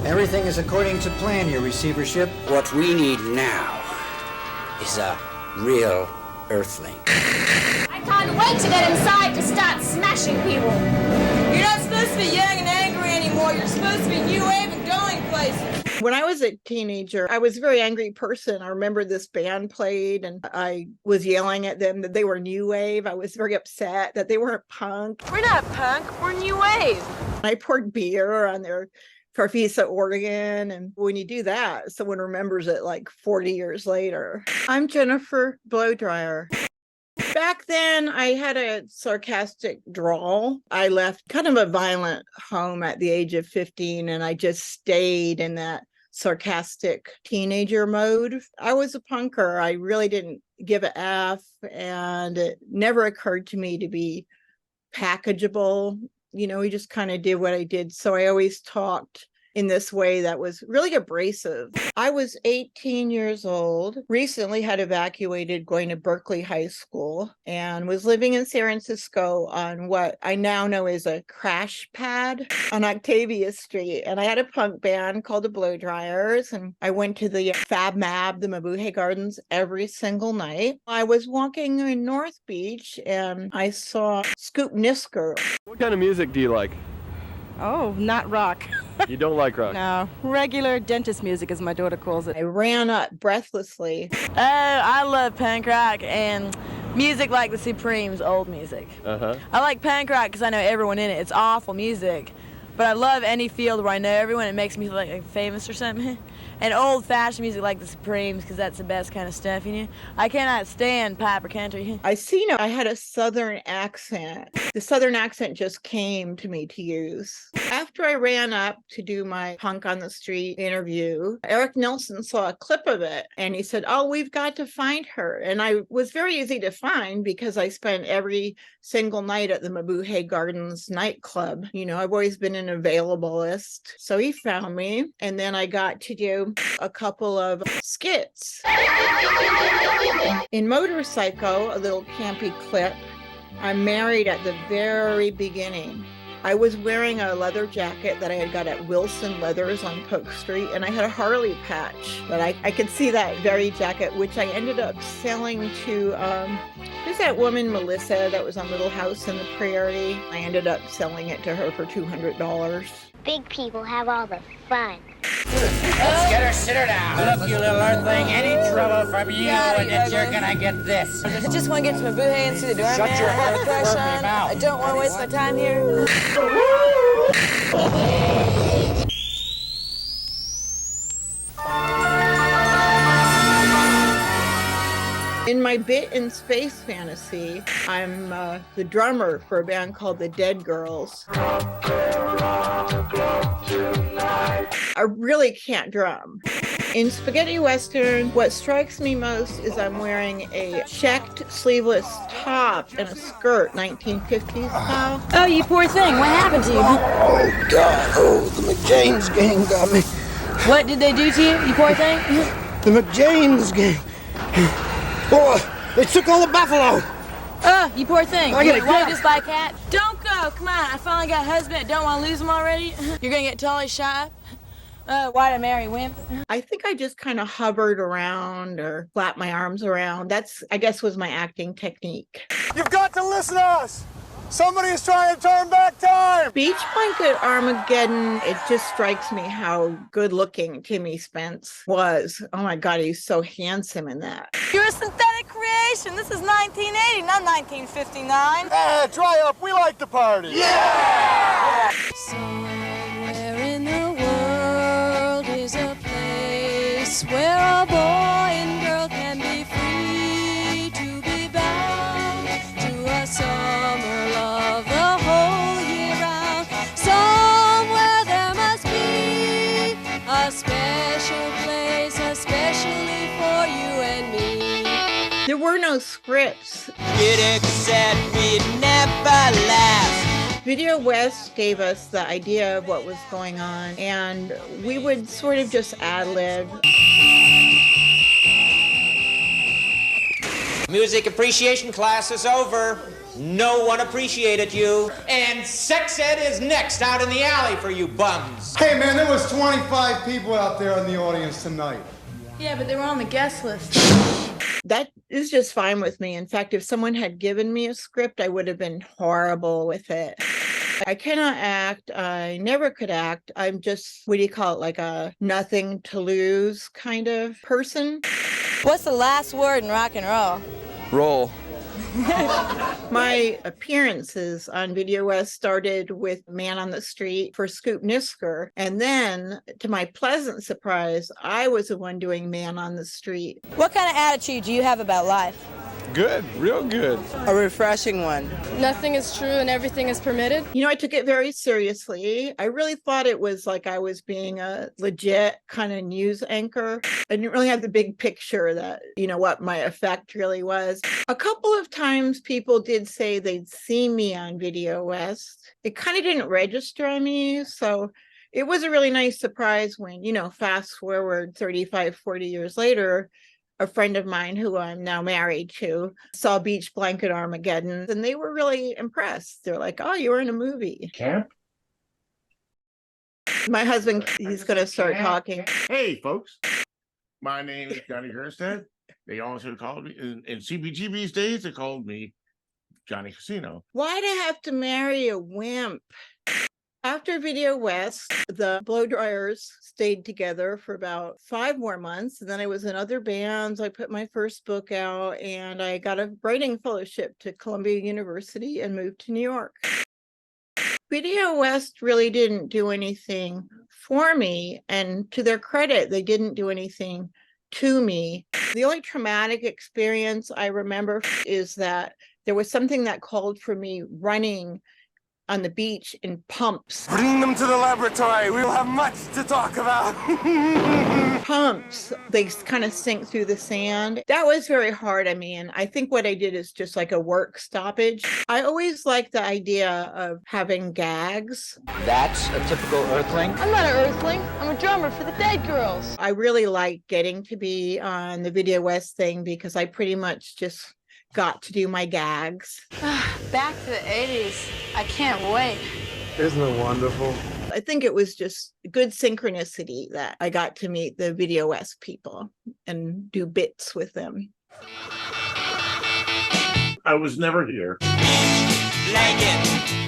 Everything is according to plan, your receivership. What we need now is a real Earthling. I can't wait to get inside to start smashing people. You're not supposed to be young and angry anymore. You're supposed to be new wave and going places. When I was a teenager, I was a very angry person. I remember this band played and I was yelling at them that they were new wave. I was very upset that they weren't punk. We're not punk. We're new wave. I poured beer on their Farfisa organ. And when you do that, someone remembers it like 40 years later. I'm Jennifer Blowdryer. Back then, I had a sarcastic drawl. I left kind of a violent home at the age of 15, and I just stayed in that sarcastic teenager mode. I was a punker. I really didn't give a F, and it never occurred to me to be packageable. We just kind of did what I did. So I always talked in this way that was really abrasive. I was 18 years old, recently had evacuated going to Berkeley High School, and was living in San Francisco on what I now know is a crash pad on Octavia Street. And I had a punk band called the Blowdryers, and I went to the Fab Mab, the Mabuhay Gardens, every single night. I was walking in North Beach, and I saw Scoop Nisker. What kind of music do you like? Oh, not rock. You don't like rock? No, regular dentist music, as my daughter calls it. I ran up breathlessly. I love punk rock and music like the Supremes, old music. I like punk rock because I know everyone in it. It's awful music. But I love any field where I know everyone. It makes me feel like famous or something. And old-fashioned music like the Supremes, because that's the best kind of stuff, I cannot stand pop or country. I had a Southern accent. The Southern accent just came to me to use. After I ran up to do my Punk on the Street interview, Eric Nelson saw a clip of it, and he said, "Oh, we've got to find her." And I was very easy to find because I spent every single night at the Mabuhay Gardens nightclub. I've always been an availabilist. So he found me, and then I got to do a couple of skits. In Motorcycle, a little campy clip, I'm married at the very beginning. I was wearing a leather jacket that I had got at Wilson Leathers on Polk Street, and I had a Harley patch. But I could see that very jacket, which I ended up selling to, who's that woman, Melissa, that was on Little House in the Prairie? I ended up selling it to her for $200. Big people have all the fun. Let's get her, sit her down. Look, you little Earthling, any trouble from you and you're gonna get this. I just want to get to Mabuhay and see the doorman. Shut your I have a crush on. mouth. I don't want to waste my time here. In my bit in Space Fantasy, I'm the drummer for a band called the Dead Girls. I really can't drum. In Spaghetti Western, what strikes me most is I'm wearing a checked sleeveless top and a skirt, 1950s style. Oh, you poor thing. What happened to you? Oh, God. Oh, the McJames gang got me. What did they do to you, you poor thing? The McJames gang. Oh, they took all the buffalo. Oh, you poor thing. I gotta Why go. just like cat? Don't go. Come on. I finally got a husband. Don't want to lose him already. You're going to get totally shot up. Why to marry wimp? I think I just kind of hovered around or flapped my arms around. That's, I guess, was my acting technique. You've got to listen to us! Somebody is trying to turn back time! Beach Blanket Armageddon, it just strikes me how good looking Timmy Spence was. Oh my God, he's so handsome in that. You're a synthetic creation. This is 1980, not 1959. Dry up, we like to party! Yeah! Somewhere in the world is a place where a boy and girl can be free to be bound to a summer love the whole year round. Somewhere there must be a special place, especially for you and me. There were no scripts. Critics said we'd never last. Videowest gave us the idea of what was going on, and we would sort of just ad-lib. Music appreciation class is over. No one appreciated you. And sex ed is next out in the alley for you bums. Hey man, there was 25 people out there in the audience tonight. Yeah, but they were on the guest list. That is just fine with me. In fact, if someone had given me a script, I would have been horrible with it. I cannot act. I never could act. I'm just, what do you call it, like a nothing to lose kind of person. What's the last word in rock and roll? Roll. My appearances on Videowest started with Man on the Street for Scoop Nisker. And then, to my pleasant surprise, I was the one doing Man on the Street. What kind of attitude do you have about life? Good, real good. A refreshing one. Nothing is true and everything is permitted. You know, I took it very seriously. I really thought it was like I was being a legit kind of news anchor. I didn't really have the big picture that, you know, what my effect really was. A couple of times people did say they'd seen me on Videowest. It kind of didn't register on me. So it was a really nice surprise when, you know, fast forward 35, 40 years later, a friend of mine who I'm now married to saw Beach Blanket Armageddon, and they were really impressed. They're like, oh, you were in a movie. Camp? My husband, he's going to start talking. Hey, folks. My name is Johnny Herstead. They also called me, in CBGB's days, they called me Johnny Casino. Why'd I have to marry a wimp? After Videowest, the Blowdryers stayed together for about 5 more months. And then I was in other bands. I put my first book out and I got a writing fellowship to Columbia University and moved to New York. Videowest really didn't do anything for me. And to their credit, they didn't do anything to me. The only traumatic experience I remember is that there was something that called for me running on the beach in pumps. Bring them to the laboratory. We will have much to talk about. Pumps, they kind of sink through the sand. That was very hard on me. And I think what I did is just like a work stoppage. I always liked the idea of having gags. That's a typical Earthling. I'm not an earthling. I'm a drummer for the Dead Girls. I really liked getting to be on the Videowest thing because I pretty much just got to do my gags. Back to the 80s. I can't wait. Isn't it wonderful? I think it was just good synchronicity that I got to meet the Videowest people and do bits with them. I was never here. Like it.